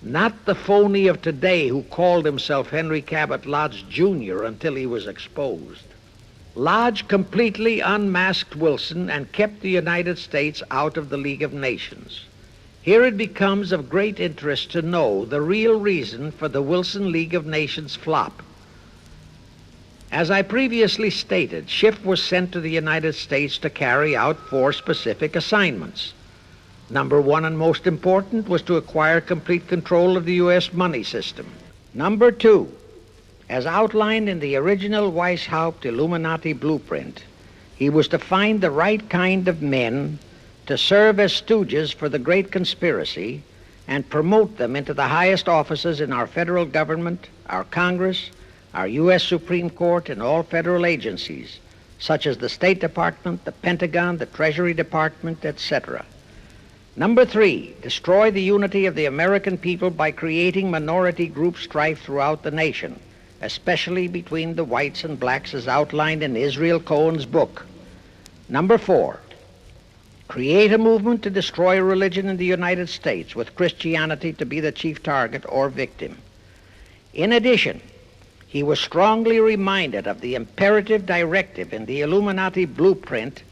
not the phony of today who called himself Henry Cabot Lodge Jr. until he was exposed. Lodge completely unmasked Wilson and kept the United States out of the League of Nations. Here it becomes of great interest to know the real reason for the Wilson League of Nations flop. As I previously stated, Schiff was sent to the United States to carry out 4 specific assignments. Number 1 and most important was to acquire complete control of the U.S. money system. Number 2, as outlined in the original Weishaupt Illuminati blueprint, he was to find the right kind of men to serve as stooges for the great conspiracy and promote them into the highest offices in our federal government, our Congress, our U.S. Supreme Court, and all federal agencies, such as the State Department, the Pentagon, the Treasury Department, etc. Number 3, destroy the unity of the American people by creating minority group strife throughout the nation, especially between the whites and blacks as outlined in Israel Cohen's book. Number 4, create a movement to destroy religion in the United States, with Christianity to be the chief target or victim. In addition, he was strongly reminded of the imperative directive in the Illuminati blueprint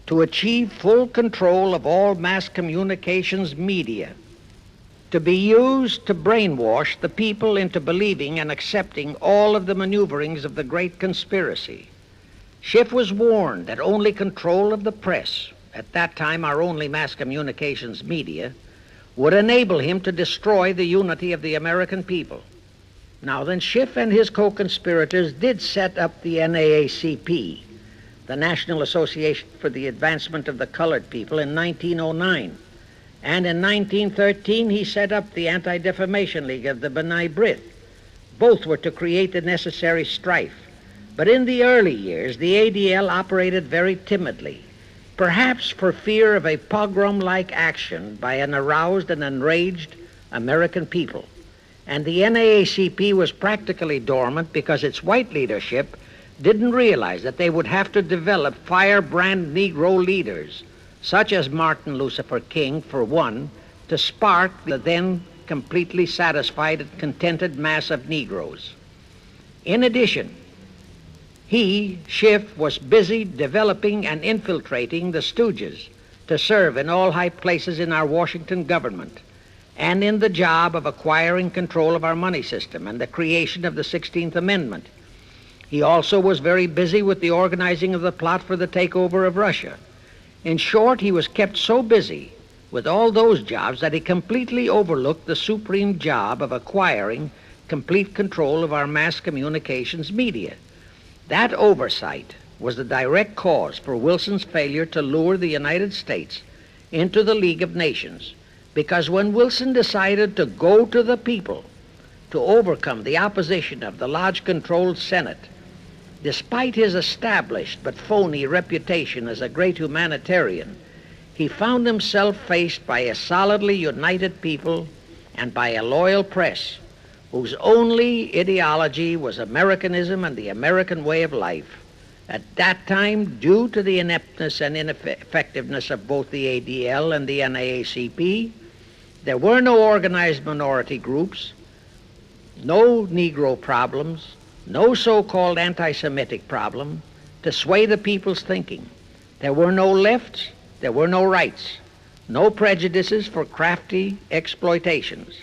to achieve full control of all mass communications media, to be used to brainwash the people into believing and accepting all of the maneuverings of the great conspiracy. Schiff was warned that only control of the press, at that time our only mass communications media, would enable him to destroy the unity of the American people. Now then, Schiff and his co-conspirators did set up the NAACP, the National Association for the Advancement of the Colored People, in 1909. And in 1913, he set up the Anti-Defamation League of the B'nai B'rith. Both were to create the necessary strife. But in the early years, the ADL operated very timidly, perhaps for fear of a pogrom-like action by an aroused and enraged American people. And the NAACP was practically dormant because its white leadership didn't realize that they would have to develop firebrand Negro leaders, such as Martin Lucifer King, for one, to spark the then completely satisfied and contented mass of Negroes. In addition, he, Schiff, was busy developing and infiltrating the stooges to serve in all high places in our Washington government and in the job of acquiring control of our money system and the creation of the 16th Amendment. He also was very busy with the organizing of the plot for the takeover of Russia. In short, he was kept so busy with all those jobs that he completely overlooked the supreme job of acquiring complete control of our mass communications media. That oversight was the direct cause for Wilson's failure to lure the United States into the League of Nations, because when Wilson decided to go to the people to overcome the opposition of the Lodge-controlled Senate, despite his established but phony reputation as a great humanitarian, he found himself faced by a solidly united people and by a loyal press whose only ideology was Americanism and the American way of life. At that time, due to the ineptness and ineffectiveness of both the ADL and the NAACP, there were no organized minority groups, no Negro problems, no so-called anti-Semitic problem to sway the people's thinking. There were no lefts, there were no rights, no prejudices for crafty exploitations.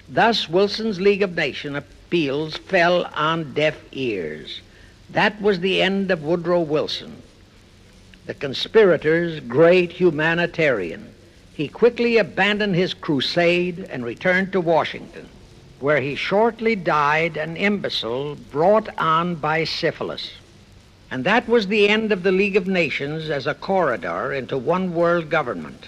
Thus, Wilson's League of Nations appeals fell on deaf ears. That was the end of Woodrow Wilson, the conspirator's great humanitarian. He quickly abandoned his crusade and returned to Washington, where he shortly died an imbecile brought on by syphilis. And that was the end of the League of Nations as a corridor into one world government.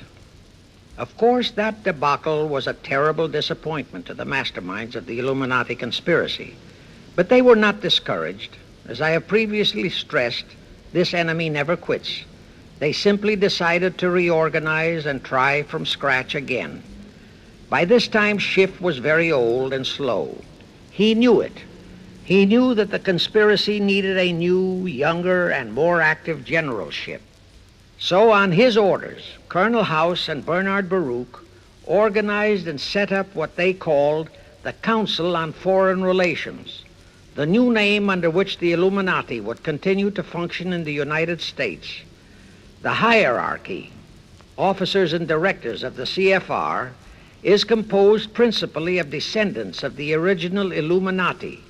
Of course, that debacle was a terrible disappointment to the masterminds of the Illuminati conspiracy, but they were not discouraged. As I have previously stressed, this enemy never quits. They simply decided to reorganize and try from scratch again. By this time, Schiff was very old and slow. He knew it. He knew that the conspiracy needed a new, younger, and more active generalship. So on his orders, Colonel House and Bernard Baruch organized and set up what they called the Council on Foreign Relations, the new name under which the Illuminati would continue to function in the United States. The hierarchy, officers and directors of the C.F.R., is composed principally of descendants of the original Illuminati,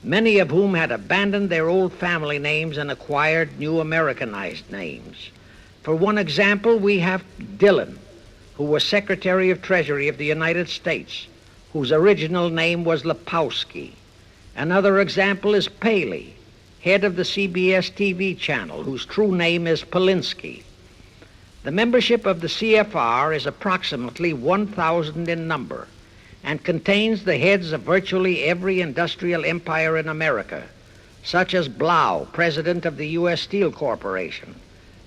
many of whom had abandoned their old family names and acquired new Americanized names. For one example, we have Dillon, who was Secretary of Treasury of the United States, whose original name was Lepowski. Another example is Paley, head of the CBS TV channel, whose true name is Polinsky. The membership of the C.F.R. is approximately 1,000 in number and contains the heads of virtually every industrial empire in America, such as Blau, president of the U.S. Steel Corporation,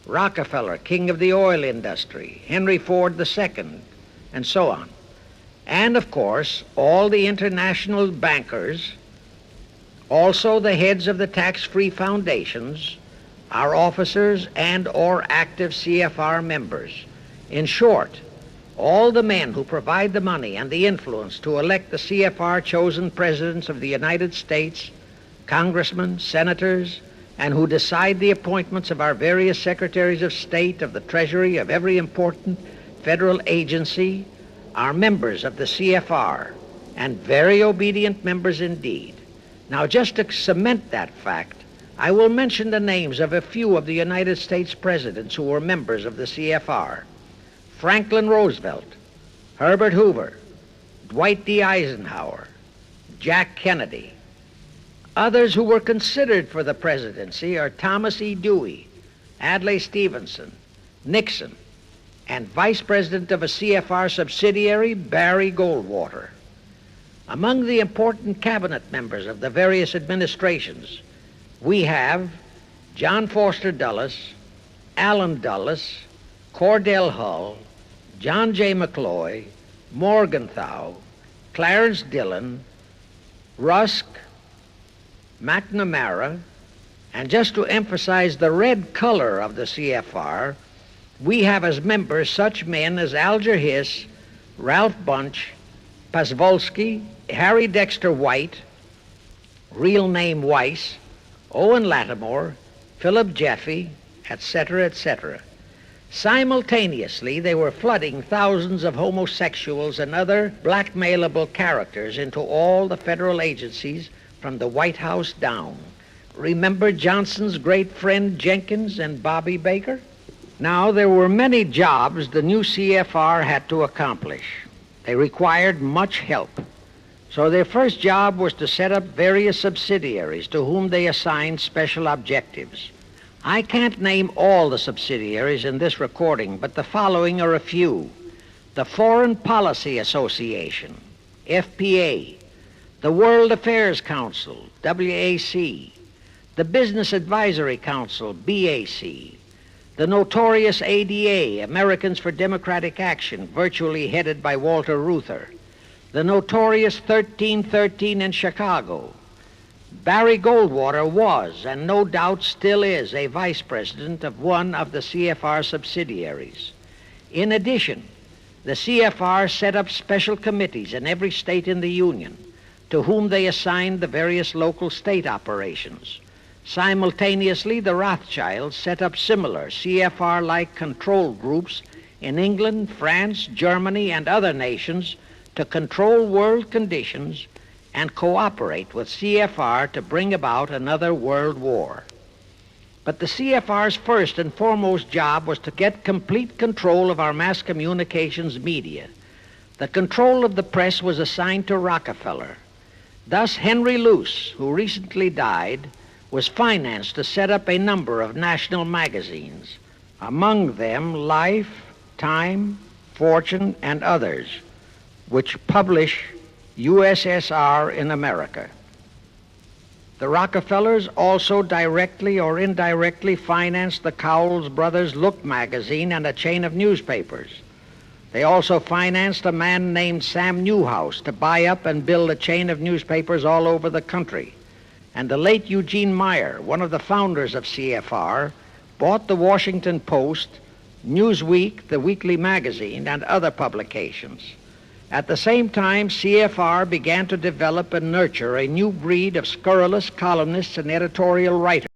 Rockefeller, king of the oil industry, Henry Ford II, and so on. And, of course, all the international bankers, also the heads of the tax-free foundations, are officers and or active C.F.R. members. In short, all the men who provide the money and the influence to elect the C.F.R. chosen presidents of the United States, congressmen, senators, and who decide the appointments of our various secretaries of state, of the Treasury, of every important federal agency, are members of the C.F.R., and very obedient members indeed. Now, just to cement that fact, I will mention the names of a few of the United States presidents who were members of the C.F.R. Franklin Roosevelt, Herbert Hoover, Dwight D. Eisenhower, Jack Kennedy. Others who were considered for the presidency are Thomas E. Dewey, Adlai Stevenson, Nixon, and Vice President of a C.F.R. subsidiary, Barry Goldwater. Among the important cabinet members of the various administrations, we have John Foster Dulles, Allen Dulles, Cordell Hull, John J. McCloy, Morgenthau, Clarence Dillon, Rusk, McNamara, and just to emphasize the red color of the C.F.R., we have as members such men as Alger Hiss, Ralph Bunche, Pasvolsky, Harry Dexter White, real name Weiss, Owen Lattimore, Philip Jeffy, etc., etc. Simultaneously, they were flooding thousands of homosexuals and other blackmailable characters into all the federal agencies from the White House down. Remember Johnson's great friend Jenkins and Bobby Baker? Now, there were many jobs the new C.F.R. had to accomplish. They required much help. So their first job was to set up various subsidiaries to whom they assigned special objectives. I can't name all the subsidiaries in this recording, but the following are a few. The Foreign Policy Association, F.P.A., the World Affairs Council, WAC, the Business Advisory Council, BAC, the notorious ADA, Americans for Democratic Action, virtually headed by Walter Reuther, the notorious 1313 in Chicago. Barry Goldwater was, and no doubt still is, a vice president of one of the C.F.R. subsidiaries. In addition, the C.F.R. set up special committees in every state in the Union, to whom they assigned the various local state operations. Simultaneously, the Rothschilds set up similar C.F.R.-like control groups in England, France, Germany, and other nations to control world conditions and cooperate with C.F.R. to bring about another world war. But the C.F.R.'s first and foremost job was to get complete control of our mass communications media. The control of the press was assigned to Rockefeller. Thus, Henry Luce, who recently died, was financed to set up a number of national magazines, among them Life, Time, Fortune, and others, which publish USSR in America. The Rockefellers also directly or indirectly financed the Cowles Brothers Look magazine and a chain of newspapers. They also financed a man named Sam Newhouse to buy up and build a chain of newspapers all over the country. And the late Eugene Meyer, one of the founders of C.F.R., bought the Washington Post, Newsweek, the weekly magazine, and other publications. At the same time, C.F.R. began to develop and nurture a new breed of scurrilous columnists and editorial writers.